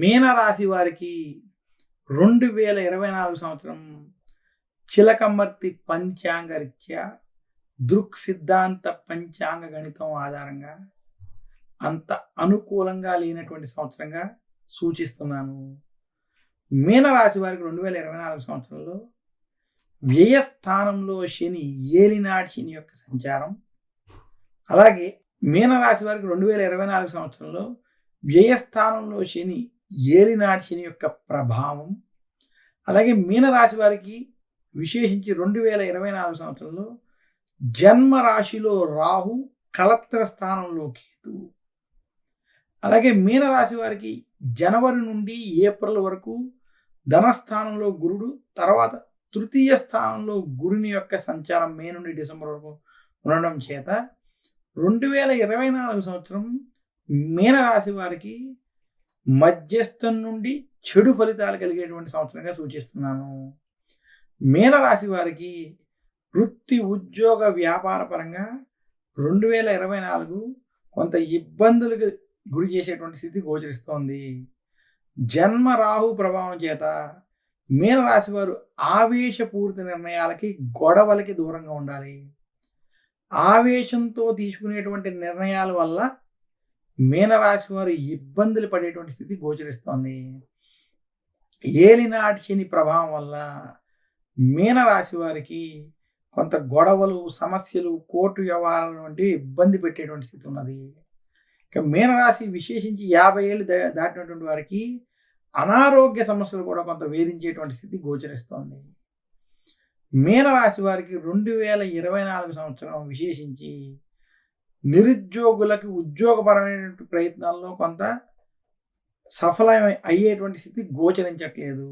మీనరాశి వారికి 2024 సంవత్సరం చిలకమర్తి పంచాంగ రీత్యా దృక్ సిద్ధాంత పంచాంగ గణితం ఆధారంగా అంత అనుకూలంగా లేనటువంటి సంవత్సరంగా సూచిస్తున్నాను. మీనరాశి వారికి 2024 సంవత్సరంలో వ్యయస్థానంలో శని, ఏలినాటి శని యొక్క సంచారం, అలాగే మీనరాశి వారికి 2024 సంవత్సరంలో వ్యయస్థానంలో శని, ఏలినాటి శని యొక్క ప్రభావం, అలాగే మీనరాశి వారికి విశేషించి 2024 సంవత్సరంలో జన్మ రాశిలో రాహు, కలత్ర స్థానంలో కేతు, అలాగే మీనరాశి వారికి జనవరి నుండి ఏప్రిల్ వరకు ధనస్థానంలో గురుడు, తర్వాత తృతీయ స్థానంలో గురుని యొక్క సంచారం మే నుండి డిసెంబర్ వరకు ఉండడం చేత 2024 సంవత్సరం మీనరాశి వారికి మధ్యస్థం నుండి చెడు ఫలితాలు కలిగేటువంటి సంవత్సరంగా సూచిస్తున్నాను. మీనరాశి వారికి వృత్తి, ఉద్యోగ, వ్యాపార పరంగా 2024 కొంత ఇబ్బందులకు గురి చేసేటువంటి స్థితి గోచరిస్తోంది. జన్మ రాహు ప్రభావం చేత మీనరాశి వారు ఆవేశపూరిత నిర్ణయాలకి, గొడవలకి దూరంగా ఉండాలి. ఆవేశంతో తీసుకునేటువంటి నిర్ణయాల వల్ల మీనరాశి వారు ఇబ్బందులు పడేటువంటి స్థితి గోచరిస్తోంది. ఏలినాటి శని ప్రభావం వల్ల మీనరాశి వారికి కొంత గొడవలు, సమస్యలు, కోర్టు వ్యవహారాలు వంటివి ఇబ్బంది పెట్టేటువంటి స్థితి ఉన్నది. ఇక మీనరాశి విశేషించి 50 ఏళ్ళు దాటినటువంటి వారికి అనారోగ్య సమస్యలు కూడా కొంత వేధించేటువంటి స్థితి గోచరిస్తోంది. మీనరాశి వారికి 2024 సంవత్సరం విశేషించి నిరుద్యోగులకు ఉద్యోగపరమైన ప్రయత్నాల్లో కొంత సఫలం అయ్యేటువంటి స్థితి గోచరించట్లేదు.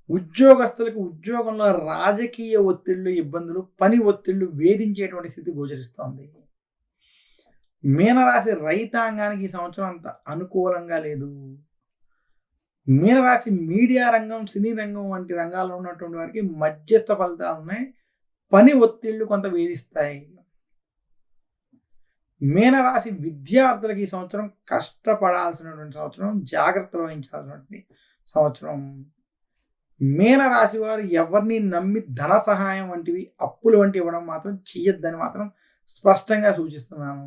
ఉద్యోగస్తులకు ఉద్యోగంలో రాజకీయ ఒత్తిళ్లు, ఇబ్బందులు, పని ఒత్తిళ్లు వేధించేటువంటి స్థితి గోచరిస్తోంది. మీనరాశి రైతాంగానికి ఈ సంవత్సరం అంత అనుకూలంగా లేదు. మీనరాశి మీడియా రంగం, సినీ రంగం వంటి రంగాల్లో ఉన్నటువంటి వారికి మధ్యస్థ ఫలితాలు ఉన్నాయి. పని ఒత్తిళ్లు కొంత వేధిస్తాయి. మీనరాశి విద్యార్థులకు ఈ సంవత్సరం కష్టపడాల్సినటువంటి సంవత్సరం, జాగ్రత్తలు వహించాల్సినటువంటి సంవత్సరం. మీనరాశి వారు ఎవరిని నమ్మి ధన సహాయం వంటివి, అప్పులు వంటివి ఇవ్వడం మాత్రం చెయ్యొద్దని మాత్రం స్పష్టంగా సూచిస్తున్నాను.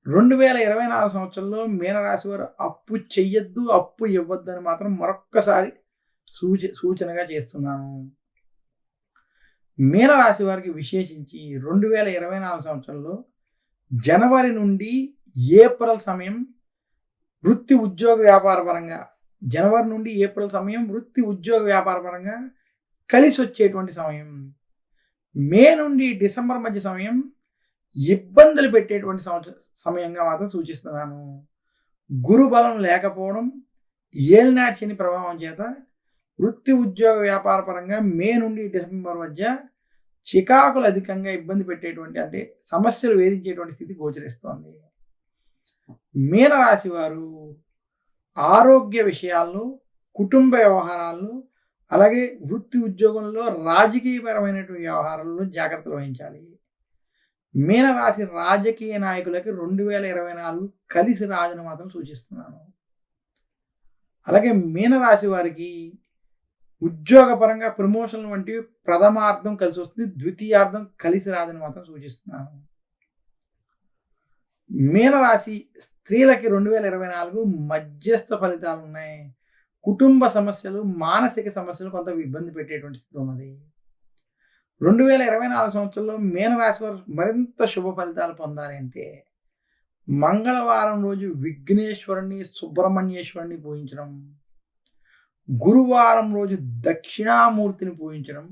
2024 సంవత్సరంలో మీనరాశి వారు అప్పు చెయ్యొద్దు, అప్పు ఇవ్వద్దు అని మాత్రం మరొక్కసారి సూచనగా చేస్తున్నాను. మీనరాశి వారికి విశేషించి 2024 సంవత్సరంలో జనవరి నుండి ఏప్రిల్ సమయం వృత్తి, ఉద్యోగ, వ్యాపార పరంగా, జనవరి నుండి ఏప్రిల్ సమయం వృత్తి, ఉద్యోగ, వ్యాపార పరంగా కలిసి వచ్చేటువంటి సమయం. మే నుండి డిసెంబర్ మధ్య సమయం ఇబ్బందులు పెట్టేటువంటి సమయంగా మాత్రం సూచిస్తున్నాను. గురు బలం లేకపోవడం, ఏలినాటి శని ప్రభావం చేత వృత్తి, ఉద్యోగ, వ్యాపార పరంగా మే నుండి డిసెంబర్ మధ్య చికాకులు అధికంగా ఇబ్బంది పెట్టేటువంటి, అంటే సమస్యలు వేధించేటువంటి స్థితి గోచరిస్తోంది. మీనరాశి వారు ఆరోగ్య విషయాల్లో, కుటుంబ వ్యవహారాల్లో, అలాగే వృత్తి, ఉద్యోగంలో, రాజకీయపరమైనటువంటి వ్యవహారాల్లో జాగ్రత్తలు వహించాలి. మీనరాశి రాజకీయ నాయకులకి 2024 కలిసి రాజని మాత్రం సూచిస్తున్నాను. అలాగే మీనరాశి వారికి ఉద్యోగపరంగా ప్రమోషన్లు వంటివి ప్రథమార్థం కలిసి వస్తుంది, ద్వితీయార్థం కలిసి రాదని మాత్రం సూచిస్తున్నాను. మీనరాశి స్త్రీలకి 2024 మధ్యస్థ ఫలితాలు ఉన్నాయి. కుటుంబ సమస్యలు, మానసిక సమస్యలు కొంత ఇబ్బంది పెట్టేటువంటి స్థితి ఉన్నది. 2024 సంవత్సరంలో మీనరాశి వారు మరింత శుభ ఫలితాలు పొందాలి అంటే మంగళవారం రోజు విఘ్నేశ్వరుని, సుబ్రహ్మణ్యేశ్వరుని పూజించడం, గురువారం రోజు దక్షిణామూర్తిని పూజించడం,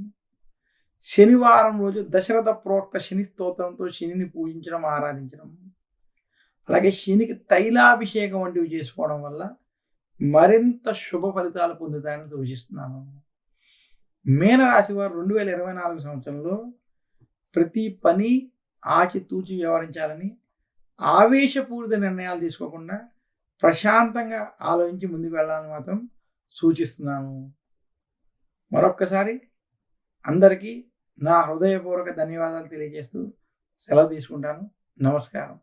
శనివారం రోజు దశరథ ప్రోక్త శని స్తోత్రంతో శనిని పూజించడం, ఆరాధించడం, అలాగే శనికి తైలాభిషేకం వంటివి చేసుకోవడం వల్ల మరింత శుభ ఫలితాలు పొందుతాయని సూచిస్తున్నాను. మీనరాశి వారు 2024 సంవత్సరంలో ప్రతి పని ఆచితూచి వ్యవహరించాలని, ఆవేశపూరిత నిర్ణయాలు తీసుకోకుండా ప్రశాంతంగా ఆలోచించి ముందుకు వెళ్ళాలని మాత్రం సూచిస్తున్నాను. మరొక్కసారి అందరికీ నా హృదయపూర్వక ధన్యవాదాలు తెలియజేస్తూ సెలవు తీసుకుంటాను. నమస్కారం.